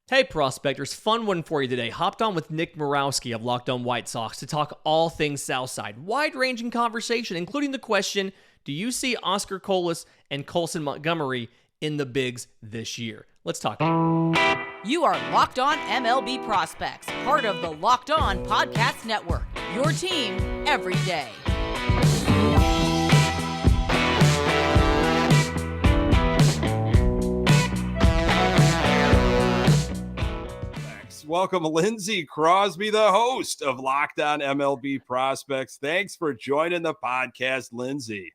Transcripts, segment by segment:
Hey prospectors, fun one for you today. Hopped on with Nick Morawski of LockedOn White Sox to talk all things Southside. Wide-ranging conversation, including the question, do you see Oscar Colas and Colson Montgomery in the bigs this year? Let's talk. You are Locked On MLB Prospects, part of the Locked On Podcast Network, your team every day. Welcome, Lindsey Crosby, the host of Locked On MLB Prospects. Thanks for joining the podcast, Lindsey.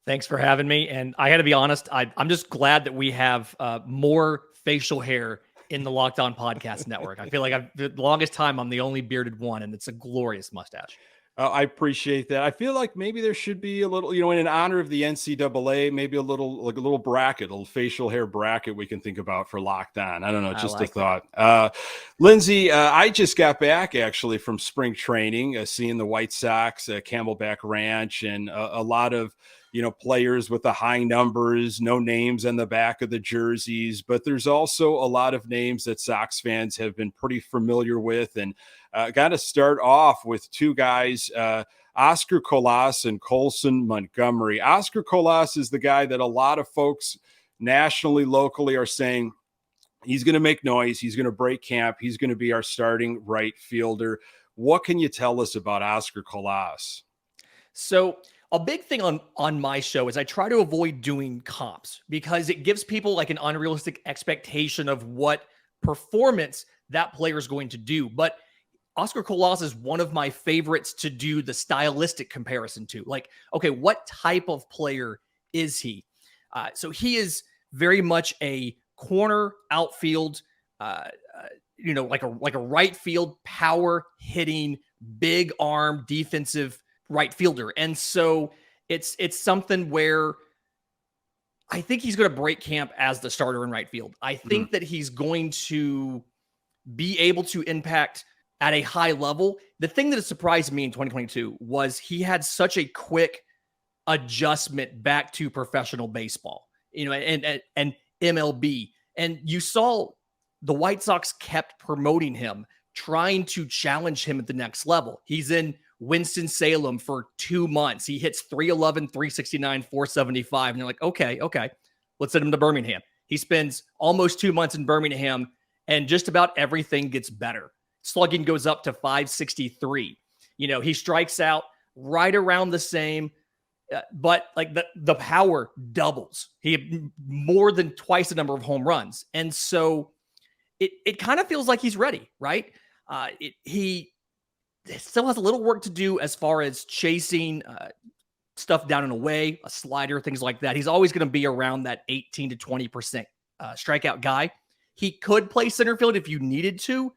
Thanks for having me. And I got to be honest, I'm just glad that we have more facial hair in the Locked On Podcast Network. I feel like the longest time I'm the only bearded one, and it's a glorious mustache. I appreciate that. I feel like maybe there should be a little, in honor of the NCAA, maybe a little bracket, a little facial hair bracket we can think about for Locked On. I don't know, just like a thought. Lindsey, I just got back actually from spring training, seeing the White Sox, Camelback Ranch, and a lot of players with the high numbers, no names on the back of the jerseys, but there's also a lot of names that Sox fans have been pretty familiar with. And got to start off with two guys, Oscar Colas and Colson Montgomery. Oscar Colas is the guy that a lot of folks nationally, locally are saying he's going to make noise. He's going to break camp. He's going to be our starting right fielder. What can you tell us about Oscar Colas? So a big thing on my show is I try to avoid doing comps because it gives people like an unrealistic expectation of what performance that player is going to do. But Oscar Colas is one of my favorites to do the stylistic comparison to. Like, okay, what type of player is he? So he is very much a corner outfield, like a right field power hitting, big arm defensive right fielder. And so it's something where I think he's going to break camp as the starter in right field. I think that he's going to be able to impact at a high level. The thing that has surprised me in 2022 was he had such a quick adjustment back to professional baseball, and MLB. And you saw the White Sox kept promoting him, trying to challenge him at the next level. He's in Winston-Salem for 2 months. He hits 311, 369, 475. And they're like, okay, let's send him to Birmingham. He spends almost 2 months in Birmingham, and just about everything gets better. Slugging goes up to 563. He strikes out right around the same, but like the power doubles. He had more than twice the number of home runs. And so it kind of feels like he's ready, right? He still has a little work to do as far as chasing stuff down and away, a slider, things like that. He's always going to be around that 18 to 20% strikeout guy. He could play center field if you needed to,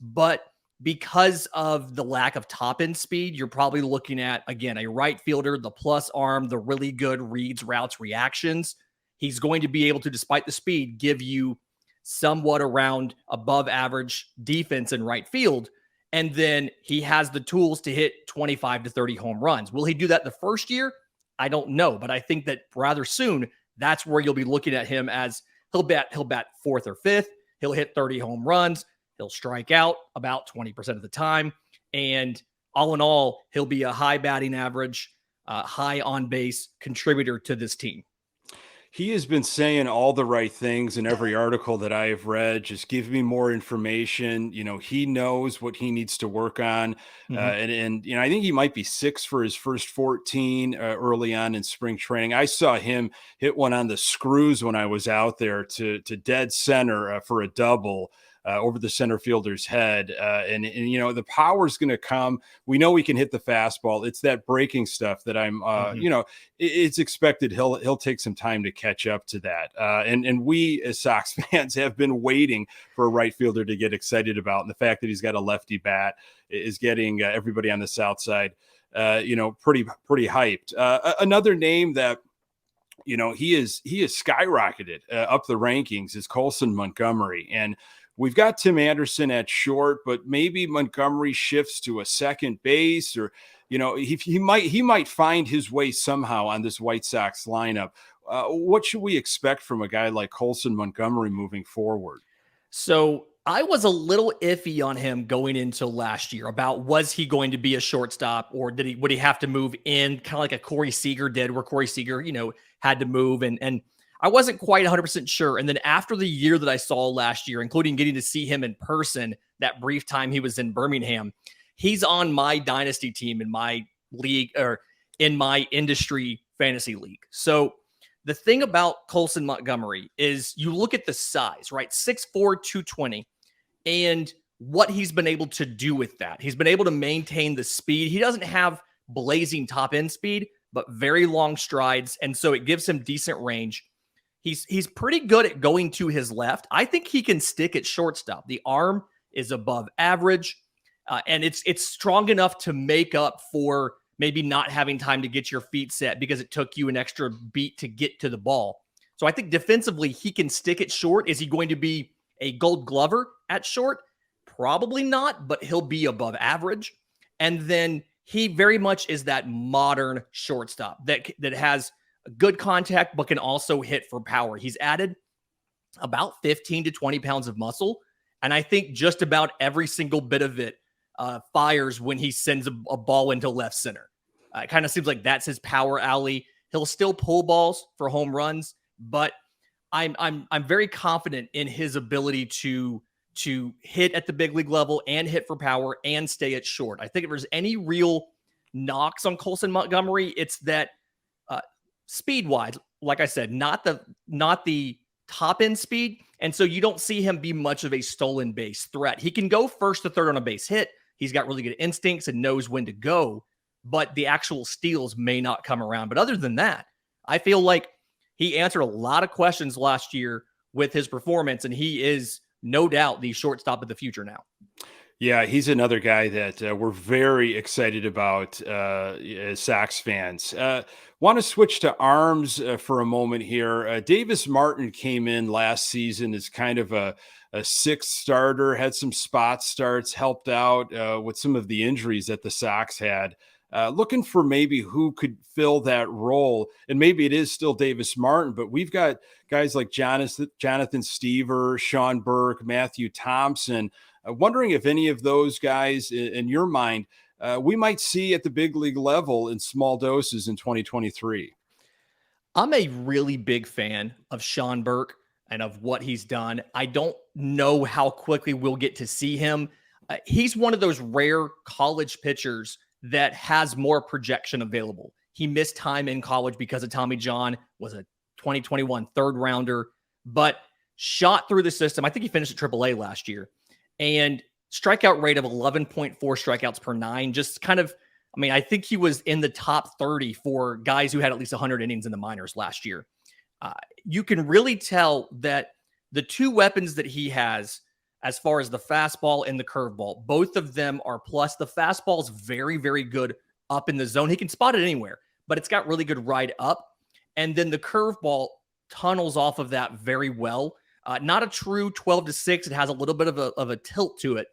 but because of the lack of top end speed, you're probably looking at, again, a right fielder, the plus arm, the really good reads, routes, reactions. He's going to be able to, despite the speed, give you somewhat around above average defense in right field. And then he has the tools to hit 25 to 30 home runs. Will he do that the first year? I don't know, but I think that rather soon, that's where you'll be looking at him as he'll bat fourth or fifth. He'll hit 30 home runs. He'll strike out about 20% of the time. And all in all, he'll be a high batting average, high on base contributor to this team. He has been saying all the right things in every article that I have read. Just give me more information. He knows what he needs to work on. And I think he might be 6 for his first 14 early on in spring training. I saw him hit one on the screws when I was out there to dead center for a double. Over the center fielder's head. And the power is going to come. We know he can hit the fastball. It's that breaking stuff that I'm, it's expected he'll take some time to catch up to that. And we as Sox fans have been waiting for a right fielder to get excited about. And the fact that he's got a lefty bat is getting everybody on the Southside, pretty hyped. Another name that, he is skyrocketed up the rankings is Colson Montgomery. And we've got Tim Anderson at short, but maybe Montgomery shifts to a second base, or he might find his way somehow on this White Sox lineup. What should we expect from a guy like Colson Montgomery moving forward? So I was a little iffy on him going into last year about was he going to be a shortstop or would he have to move in kind of like a Corey Seager did, where Corey Seager, had to move and I wasn't quite 100% sure. And then after the year that I saw last year, including getting to see him in person that brief time he was in Birmingham, he's on my dynasty team in my league or in my industry fantasy league. So the thing about Colson Montgomery is you look at the size, right? 6'4", 220, and what he's been able to do with that. He's been able to maintain the speed. He doesn't have blazing top end speed, but very long strides. And so it gives him decent range. He's pretty good at going to his left. I think he can stick at shortstop. The arm is above average, and it's strong enough to make up for maybe not having time to get your feet set because it took you an extra beat to get to the ball. So I think defensively, he can stick it short. Is he going to be a Gold Glover at short? Probably not, but he'll be above average. And then he very much is that modern shortstop that has good contact, but can also hit for power. He's added about 15 to 20 pounds of muscle. And I think just about every single bit of it fires when he sends a ball into left center. It kind of seems like that's his power alley. He'll still pull balls for home runs, but I'm very confident in his ability to hit at the big league level and hit for power and stay at short. I think if there's any real knocks on Colson Montgomery, it's that speed-wise, like I said, not the top end speed, and so you don't see him be much of a stolen base threat. He can go first to third on a base hit. He's got really good instincts and knows when to go, but the actual steals may not come around. But other than that, I feel like he answered a lot of questions last year with his performance, and he is no doubt the shortstop of the future now. Yeah, he's another guy that we're very excited about as Sox fans. Want to switch to arms for a moment here. Davis Martin came in last season as kind of a sixth starter, had some spot starts, helped out with some of the injuries that the Sox had. Looking for maybe who could fill that role. And maybe it is still Davis Martin, but we've got guys like Jonathan Stever, Sean Burke, Matthew Thompson. Wondering if any of those guys in your mind, we might see at the big league level in small doses in 2023. I'm a really big fan of Sean Burke and of what he's done. I don't know how quickly we'll get to see him. He's one of those rare college pitchers that has more projection available. He missed time in college because of Tommy John, was a 2021 third rounder, but shot through the system. I think he finished at AAA last year, and strikeout rate of 11.4 strikeouts per nine. Just kind of, I think he was in the top 30 for guys who had at least 100 innings in the minors last year. You can really tell that the two weapons that he has, as far as the fastball and the curveball, both of them are plus. The fastball is very, very good up in the zone. He can spot it anywhere, but it's got really good ride up. And then the curveball tunnels off of that very well. Not a true 12-6. It has a little bit of a tilt to it,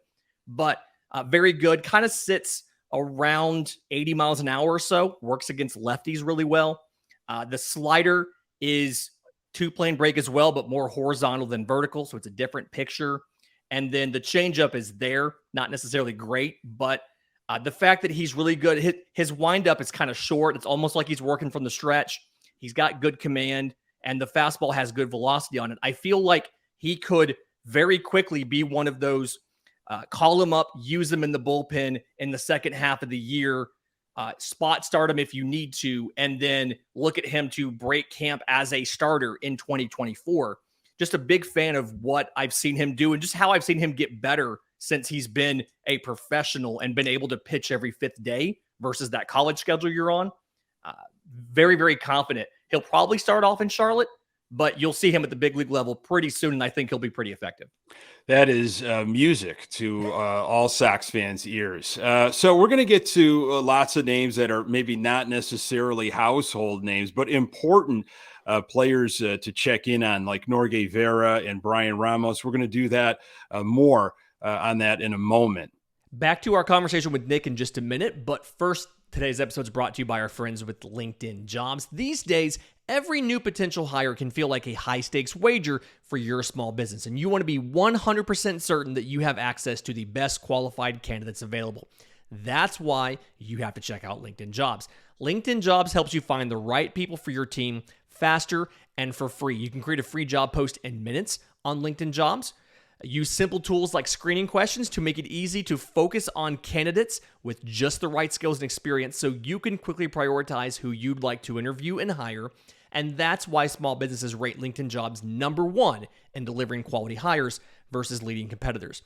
but very good. Kind of sits around 80 miles an hour or so. Works against lefties really well. The slider is two-plane break as well, but more horizontal than vertical, so it's a different picture. And then the changeup is there, not necessarily great, but the fact that he's really good, his windup is kind of short. It's almost like he's working from the stretch. He's got good command, and the fastball has good velocity on it. I feel like he could very quickly be one of those call him up, use him in the bullpen in the second half of the year, spot start him if you need to, and then look at him to break camp as a starter in 2024. Just a big fan of what I've seen him do and just how I've seen him get better since he's been a professional and been able to pitch every fifth day versus that college schedule you're on. Very, very confident. He'll probably start off in Charlotte, but you'll see him at the big league level pretty soon, and I think he'll be pretty effective. That is music to all Sox fans' ears. So we're going to get to lots of names that are maybe not necessarily household names, but important players to check in on, like Norge Vera and Brian Ramos. We're going to do that more on that in a moment. Back to our conversation with Nick in just a minute, but first, Today's episode is brought to you by our friends with LinkedIn Jobs. These days, every new potential hire can feel like a high-stakes wager for your small business, and you want to be 100% certain that you have access to the best qualified candidates available. That's why you have to check out LinkedIn Jobs. LinkedIn Jobs helps you find the right people for your team faster and for free. You can create a free job post in minutes on LinkedIn Jobs. Use simple tools like screening questions to make it easy to focus on candidates with just the right skills and experience so you can quickly prioritize who you'd like to interview and hire. And that's why small businesses rate LinkedIn Jobs #1 in delivering quality hires versus leading competitors.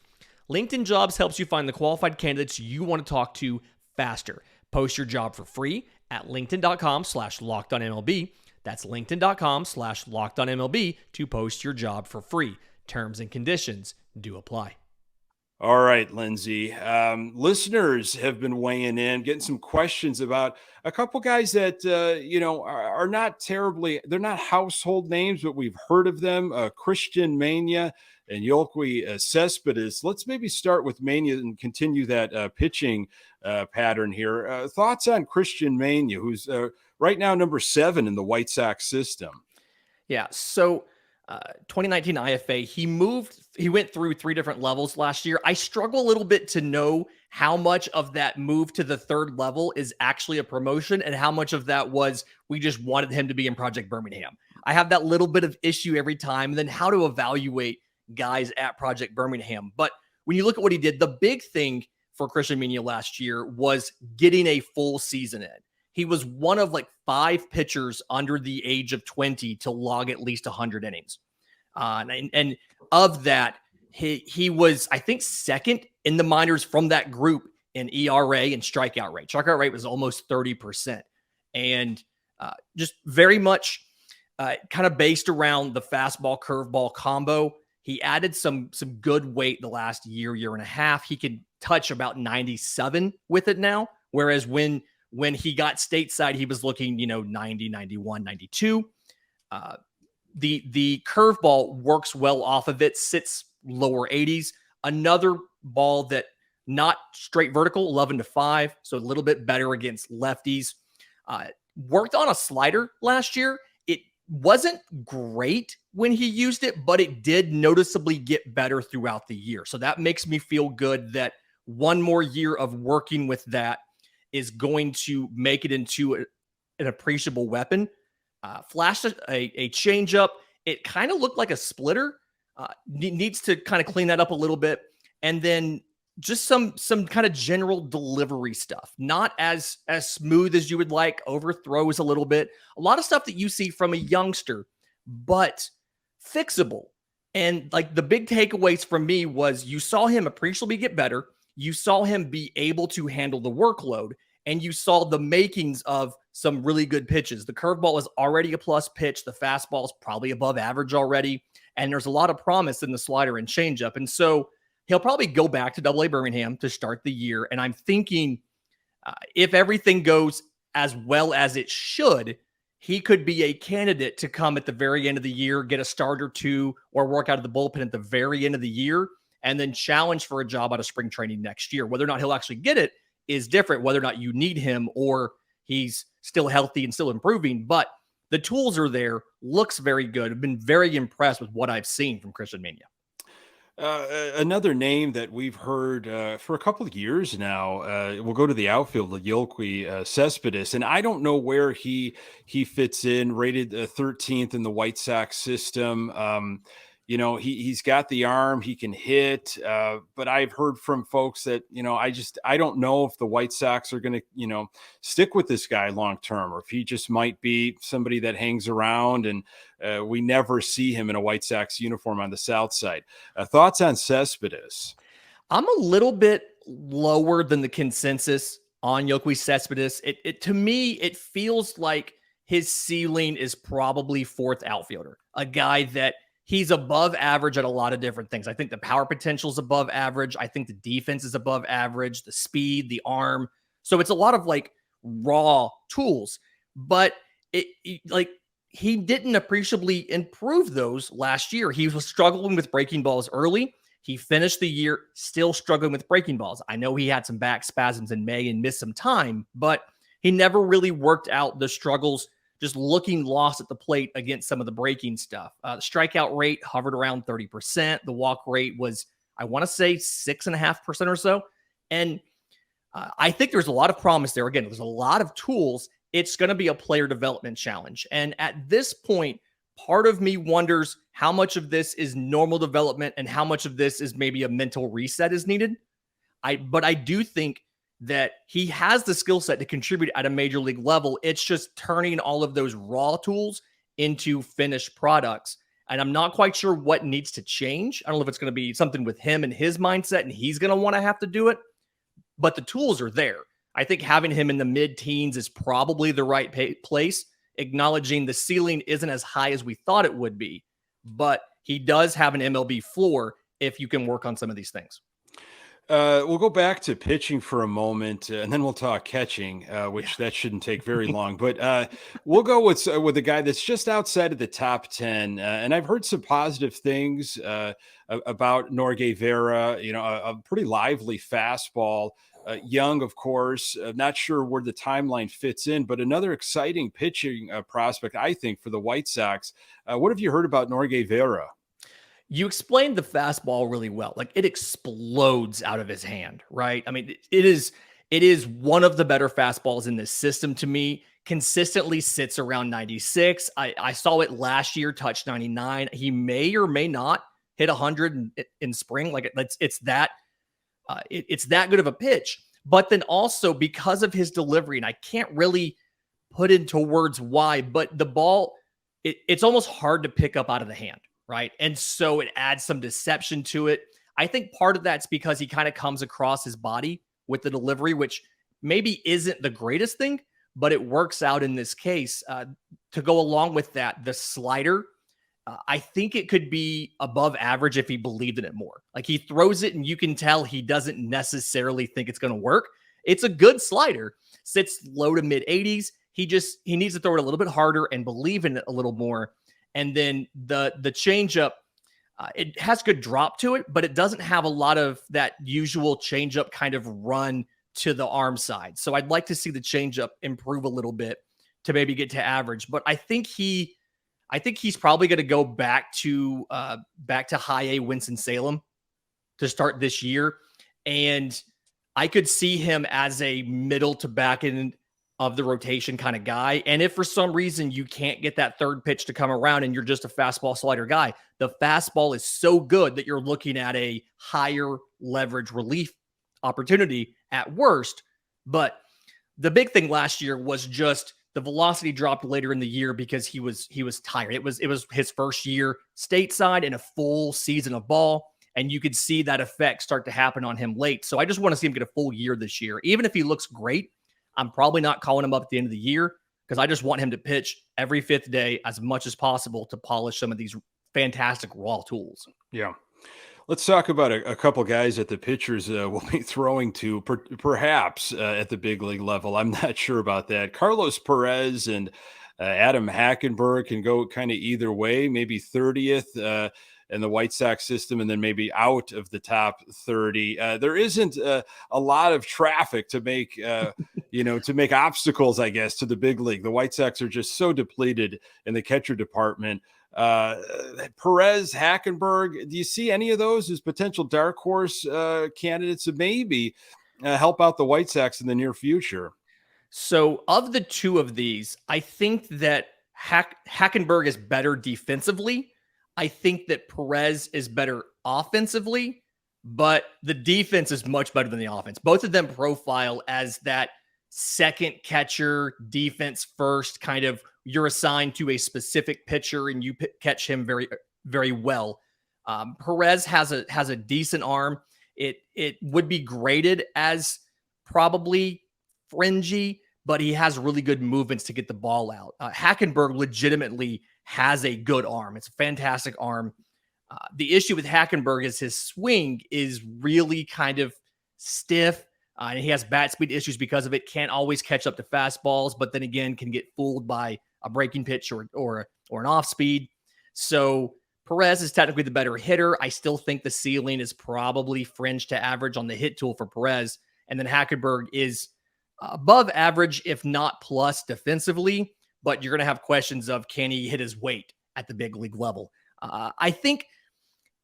LinkedIn Jobs helps you find the qualified candidates you want to talk to faster. Post your job for free at linkedin.com/LockedOnMLB. That's linkedin.com/LockedOnMLB to post your job for free. Terms and conditions do apply. All right, Lindsay. Listeners have been weighing in, getting some questions about a couple guys that, are not terribly, they're not household names, but we've heard of them. Christian Mania and Yoenis Cespedes. Let's maybe start with Mania and continue that pitching pattern here. Thoughts on Christian Mania, who's right now number 7 in the White Sox system? Yeah, so 2019 IFA, he went through 3 different levels last year. I struggle a little bit to know how much of that move to the 3rd level is actually a promotion and how much of that was we just wanted him to be in Project Birmingham. I have that little bit of issue every time, and then how to evaluate guys at Project Birmingham. But when you look at what he did, the big thing for Christian Mania last year was getting a full season in. He was one of like 5 pitchers under the age of 20 to log at least 100 innings. And of that, he was, I think, 2nd in the minors from that group in ERA and strikeout rate. Strikeout rate was almost 30%. And just very much kind of based around the fastball curveball combo. He added some good weight the last year and a half. He can touch about 97 with it now, whereas when he got stateside, he was looking, 90, 91, 92. The curveball works well off of it, sits lower 80s. Another ball that not straight vertical, 11-5, so a little bit better against lefties. Worked on a slider last year. It wasn't great when he used it, but it did noticeably get better throughout the year. So that makes me feel good that one more year of working with that is going to make it into an appreciable weapon. Flashed a changeup. It kind of looked like a splitter. Needs to kind of clean that up a little bit. And then just some kind of general delivery stuff. Not as smooth as you would like. Overthrows a little bit. A lot of stuff that you see from a youngster, but fixable. And like the big takeaways from me was you saw him appreciably get better. You saw him be able to handle the workload, and you saw the makings of some really good pitches. The curveball is already a plus pitch. The fastball is probably above average already, and there's a lot of promise in the slider and changeup. And so he'll probably go back to AA Birmingham to start the year. And I'm thinking if everything goes as well as it should, he could be a candidate to come at the very end of the year, get a start or 2, or work out of the bullpen at the very end of the year, and then challenge for a job out of spring training next year. Whether or not he'll actually get it is different, whether or not you need him or he's still healthy and still improving. But the tools are there, looks very good. I've been very impressed with what I've seen from Christian Mania. Another name that we've heard for a couple of years now, we'll go to the outfield, Yoenis Cespedes, and I don't know where he fits in, rated 13th in the White Sox system. He's got the arm, he can hit, but I've heard from folks that, I don't know if the White Sox are going to, stick with this guy long-term, or if he just might be somebody that hangs around and we never see him in a White Sox uniform on the Southside. Thoughts on Cespedes? I'm a little bit lower than the consensus on Yoenis Cespedes. To me, it feels like his ceiling is probably 4th outfielder, a guy that he's above average at a lot of different things. I think the power potential is above average. I think the defense is above average, the speed, the arm. So it's a lot of like raw tools, but he didn't appreciably improve those last year. He was struggling with breaking balls early. He finished the year still struggling with breaking balls. I know he had some back spasms in May and missed some time, but he never really worked out the struggles just looking lost at the plate against some of the breaking stuff. The strikeout rate hovered around 30%. The walk rate was, I want to say, 6.5% or so. And I think there's a lot of promise there. Again, there's a lot of tools. It's going to be a player development challenge. And at this point, part of me wonders how much of this is normal development and how much of this is maybe a mental reset is needed. But I do think that he has the skill set to contribute at a major league level. It's just turning all of those raw tools into finished products. And I'm not quite sure what needs to change. I don't know if it's going to be something with him and his mindset, and he's going to want to have to do it. But the tools are there. I think having him in the mid-teens is probably the right place, acknowledging the ceiling isn't as high as we thought it would be. But he does have an MLB floor if you can work on some of these things. We'll go back to pitching for a moment, and then we'll talk catching, which that shouldn't take very long. But we'll go with a guy that's just outside of the top 10. And I've heard some positive things about Norge Vera, a pretty lively fastball. Young, of course, not sure where the timeline fits in, but another exciting pitching prospect, I think, for the White Sox. What have you heard about Norge Vera? You explained the fastball really well. Like, it explodes out of his hand, right? I mean, it is one of the better fastballs in this system to me. Consistently sits around 96. I saw it last year, touch 99. He may or may not hit 100 in spring. Like, it's that good of a pitch. But then also because of his delivery, and I can't really put into words why, but the ball, it's almost hard to pick up out of the hand. Right. And so it adds some deception to it. I think part of that's because he kind of comes across his body with the delivery, which maybe isn't the greatest thing, but it works out in this case. To go along with that, the slider, I think it could be above average if he believed in it more. Like, he throws it and you can tell he doesn't necessarily think it's going to work. It's a good slider, sits low to mid 80s. He needs to throw it a little bit harder and believe in it a little more. And then the changeup, it has good drop to it, but it doesn't have a lot of that usual changeup kind of run to the arm side. So I'd like to see the changeup improve a little bit to maybe get to average. But I think he's probably going to go back to high A Winston-Salem to start this year. And I could see him as a middle to back end of the rotation kind of guy. And if for some reason you can't get that third pitch to come around and you're just a fastball slider guy, the fastball is so good that you're looking at a higher leverage relief opportunity at worst. But the big thing last year was just the velocity dropped later in the year because he was tired. It was his first year stateside in a full season of ball, and you could see that effect start to happen on him late. So I just want to see him get a full year this year. Even if he looks great, I'm probably not calling him up at the end of the year because I just want him to pitch every fifth day as much as possible to polish some of these fantastic raw tools. Yeah. Let's talk about a couple guys that the pitchers will be throwing to, perhaps at the big league level. I'm not sure about that. Carlos Perez and Adam Hackenberg can go kind of either way, maybe 30th in the White Sox system, and then maybe out of the top 30. There isn't a lot of traffic to make, to make obstacles, I guess, to the big league. The White Sox are just so depleted in the catcher department. Perez, Hackenberg, do you see any of those as potential dark horse candidates to maybe help out the White Sox in the near future? So of the two of these, I think that Hackenberg is better defensively. I think that Perez is better offensively, but the defense is much better than the offense. Both of them profile as that second catcher, defense first, kind of you're assigned to a specific pitcher and you catch him very, very well. Perez has a decent arm. It would be graded as probably fringy, but he has really good movements to get the ball out. Hackenberg legitimately has a good arm. It's a fantastic arm. The issue with Hackenberg is his swing is really kind of stiff. And he has bat speed issues because of it. Can't always catch up to fastballs, but then again, can get fooled by a breaking pitch or an off speed. So Perez is technically the better hitter. I still think the ceiling is probably fringe to average on the hit tool for Perez. And then Hackenberg is above average, if not plus defensively, but you're going to have questions of can he hit his weight at the big league level? I think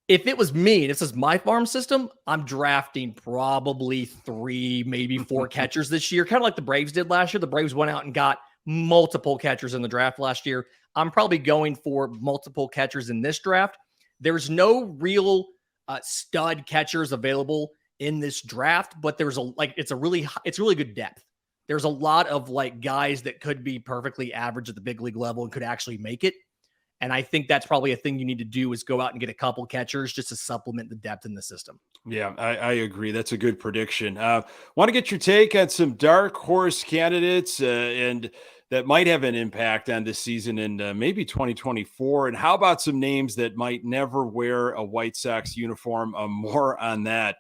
if it was me, this is my farm system, I'm drafting probably 3, maybe 4 catchers this year, kind of like the Braves did last year. The Braves went out and got multiple catchers in the draft last year. I'm probably going for multiple catchers in this draft. There's no real stud catchers available in this draft, but it's really good depth. There's a lot of like guys that could be perfectly average at the big league level and could actually make it. And I think that's probably a thing you need to do is go out and get a couple catchers just to supplement the depth in the system. Yeah, I agree. That's a good prediction. Want to get your take on some dark horse candidates and that might have an impact on this season and maybe 2024. And how about some names that might never wear a White Sox uniform? More on that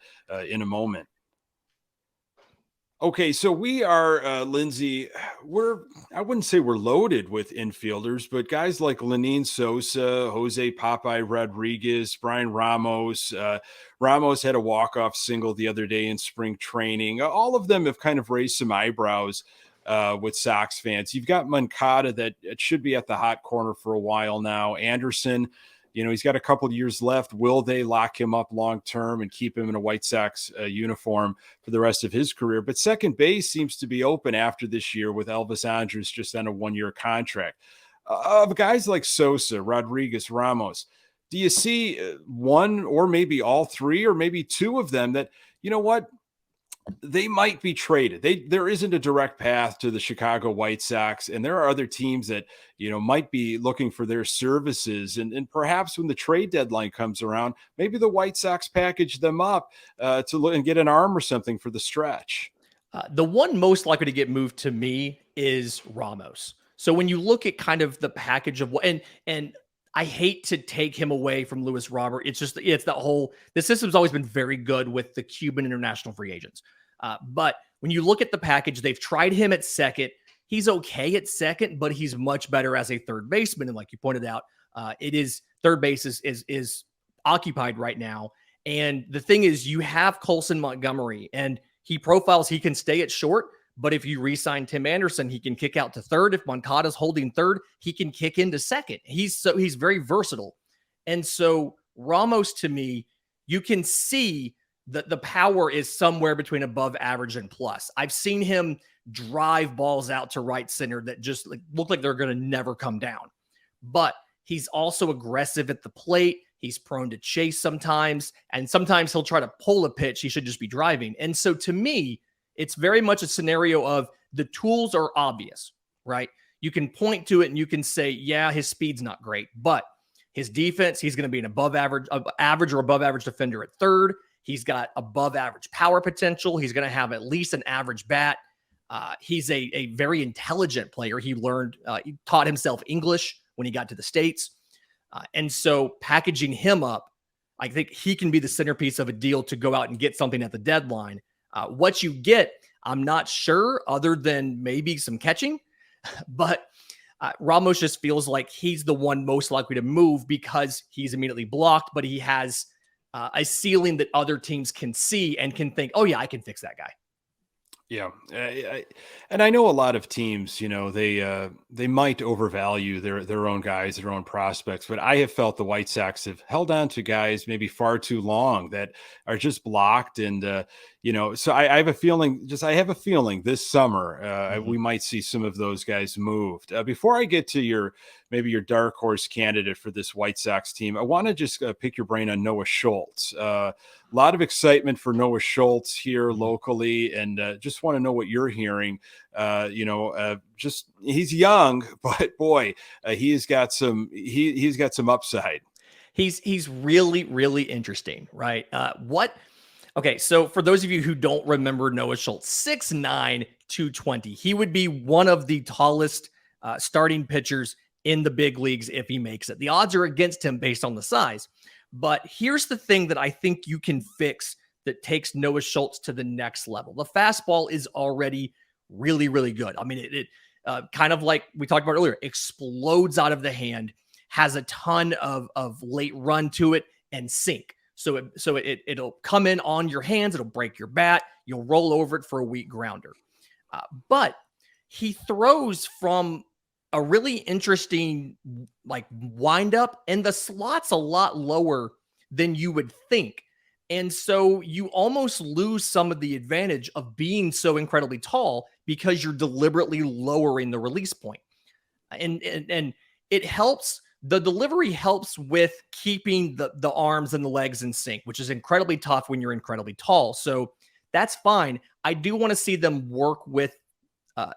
in a moment. Okay, so we are, Lindsay, I wouldn't say we're loaded with infielders, but guys like Lenyn Sosa, Jose Popeye Rodriguez, Brian Ramos. Ramos had a walk-off single the other day in spring training. All of them have kind of raised some eyebrows with Sox fans. You've got Moncada that it should be at the hot corner for a while now. Anderson, he's got a couple of years left. Will they lock him up long-term and keep him in a White Sox uniform for the rest of his career? But second base seems to be open after this year with Elvis Andrus just on a 1-year contract. Of guys like Sosa, Rodriguez, Ramos, do you see one or maybe all 3 or maybe 2 of them that, they might be traded? There isn't a direct path to the Chicago White Sox, and there are other teams that might be looking for their services. And perhaps when the trade deadline comes around, maybe the White Sox package them up to look and get an arm or something for the stretch. The one most likely to get moved to me is Ramos. So when you look at kind of the package of and I hate to take him away from Luis Robert. It's the system's always been very good with the Cuban international free agents. But when you look at the package, they've tried him at second. He's okay at second, but he's much better as a third baseman. And like you pointed out, third base is occupied right now. And the thing is, you have Colson Montgomery, and he profiles he can stay at short. But if you re-sign Tim Anderson, he can kick out to third. If Moncada's holding third, he can kick into second. He's very versatile. And so Ramos, to me, you can see that the power is somewhere between above average and plus. I've seen him drive balls out to right center that just look like they're going to never come down. But he's also aggressive at the plate. He's prone to chase sometimes. And sometimes he'll try to pull a pitch. He should just be driving. And so to me, it's very much a scenario of the tools are obvious, right? You can point to it and you can say, yeah, his speed's not great, but his defense, he's going to be an average or above average defender at third. He's got above average power potential. He's going to have at least an average bat. He's a very intelligent player. He taught himself English when he got to the States. And so packaging him up, I think he can be the centerpiece of a deal to go out and get something at the deadline. What you get, I'm not sure, other than maybe some catching, but Ramos just feels like he's the one most likely to move because he's immediately blocked, but he has a ceiling that other teams can see and can think, oh yeah, I can fix that guy. Yeah. And I know a lot of teams, they might overvalue their own guys, their own prospects, but I have felt the White Sox have held on to guys maybe far too long that are just blocked. And, so I have a feeling this summer, we might see some of those guys moved. Before I get to your dark horse candidate for this White Sox team, I want to just pick your brain on Noah Schultz. A lot of excitement for Noah Schultz here locally, and just want to know what you're hearing. He's young, but boy, he's got some upside. He's really, really interesting, right? Okay, so for those of you who don't remember Noah Schultz, 6'9", 220. He would be one of the tallest starting pitchers in the big leagues if he makes it. The odds are against him based on the size. But here's the thing that I think you can fix that takes Noah Schultz to the next level. The fastball is already really, really good. I mean, it kind of like we talked about earlier, explodes out of the hand, has a ton of late run to it and sink. So it'll come in on your hands. It'll break your bat. You'll roll over it for a weak grounder. But he throws from a really interesting like wind up, and the slot's a lot lower than you would think. And so you almost lose some of the advantage of being so incredibly tall because you're deliberately lowering the release point. And it helps. The delivery helps with keeping the arms and the legs in sync, which is incredibly tough when you're incredibly tall. So that's fine. I do want to see them work with uh,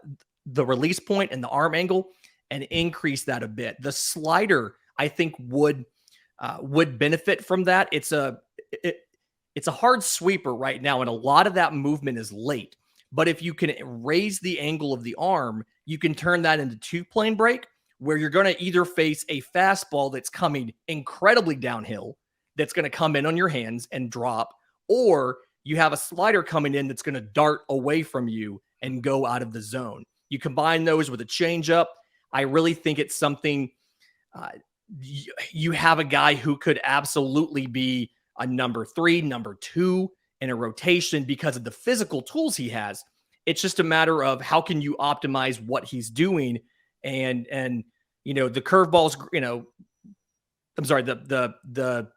the release point and the arm angle and increase that a bit. The slider, I think, would benefit from that. It's a hard sweeper right now, and a lot of that movement is late. But if you can raise the angle of the arm, you can turn that into two-plane break, where you're going to either face a fastball that's coming incredibly downhill, that's going to come in on your hands and drop, or you have a slider coming in that's going to dart away from you and go out of the zone. You combine those with a changeup. I really think it's something you have a guy who could absolutely be a number 3, number 2 in a rotation because of the physical tools he has. It's just a matter of how can you optimize what he's doing. And the curveballs, the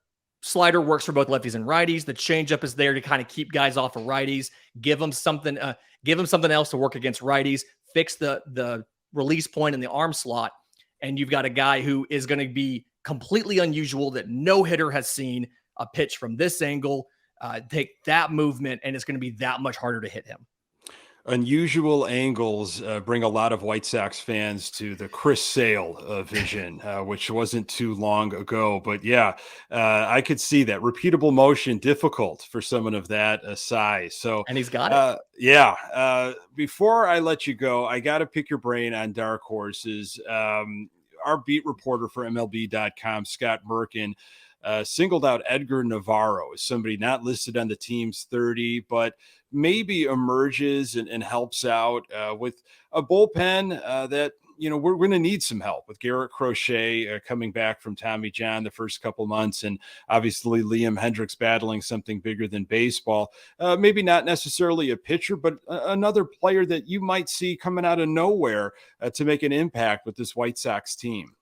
slider works for both lefties and righties. The changeup is there to kind of keep guys off of righties, give them something else to work against righties, fix the release point in the arm slot. And you've got a guy who is going to be completely unusual that no hitter has seen a pitch from this angle, take that movement, and it's going to be that much harder to hit him. Unusual angles bring a lot of White Sox fans to the Chris Sale vision, which wasn't too long ago. But yeah, I could see that repeatable motion difficult for someone of that size. So, and he's got it. Before I let you go, I got to pick your brain on dark horses. Our beat reporter for MLB.com, Scott Merkin, singled out Edgar Navarro as somebody not listed on the team's 30, but maybe emerges and helps out with a bullpen that, we're going to need some help with Garrett Crochet coming back from Tommy John the first couple months. And obviously Liam Hendricks battling something bigger than baseball. Maybe not necessarily a pitcher, but another player that you might see coming out of nowhere to make an impact with this White Sox team.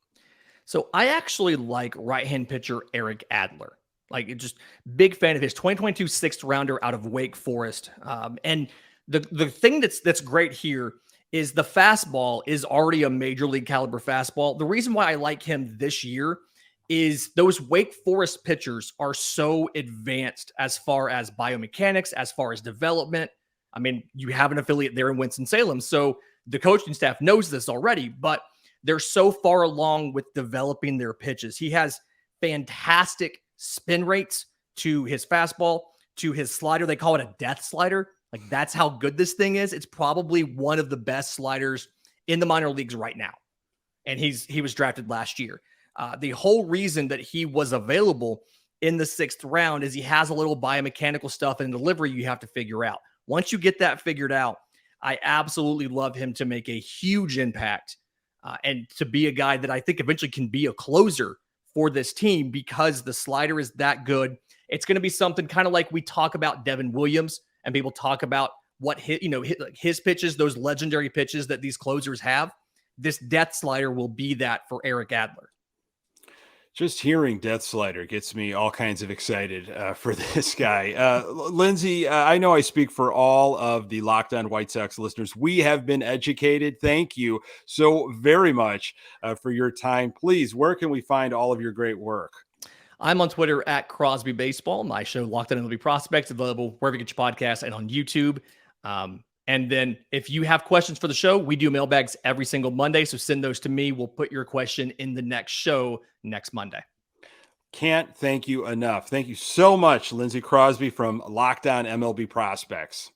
So I actually like right-hand pitcher Eric Adler. Like, just big fan of his 2022 sixth rounder out of Wake Forest. And the thing that's great here is the fastball is already a major league caliber fastball. The reason why I like him this year is those Wake Forest pitchers are so advanced as far as biomechanics, as far as development. I mean, you have an affiliate there in Winston-Salem, so the coaching staff knows this already, but they're so far along with developing their pitches. He has fantastic spin rates to his fastball, to his slider. They call it a death slider. Like, that's how good this thing is. It's probably one of the best sliders in the minor leagues right now. And he was drafted last year. The whole reason that he was available in the 6th round is he has a little biomechanical stuff and delivery you have to figure out. Once you get that figured out, I absolutely love him to make a huge impact and to be a guy that I think eventually can be a closer for this team because the slider is that good. It's going to be something kind of like we talk about Devin Williams and people talk about what his pitches, those legendary pitches that these closers have. This death slider will be that for Eric Adler. Just hearing death slider gets me all kinds of excited for this guy. Lindsay, I know I speak for all of the LockedOn White Sox listeners. We have been educated. Thank you so very much for your time. Please, where can we find all of your great work? I'm on Twitter at Crosby Baseball. My show, LockedOn MLB Prospects, available wherever you get your podcasts and on YouTube. And then if you have questions for the show, we do mailbags every single Monday. So send those to me. We'll put your question in the next show next Monday. Can't thank you enough. Thank you so much, Lindsay Crosby from LockedOn MLB Prospects.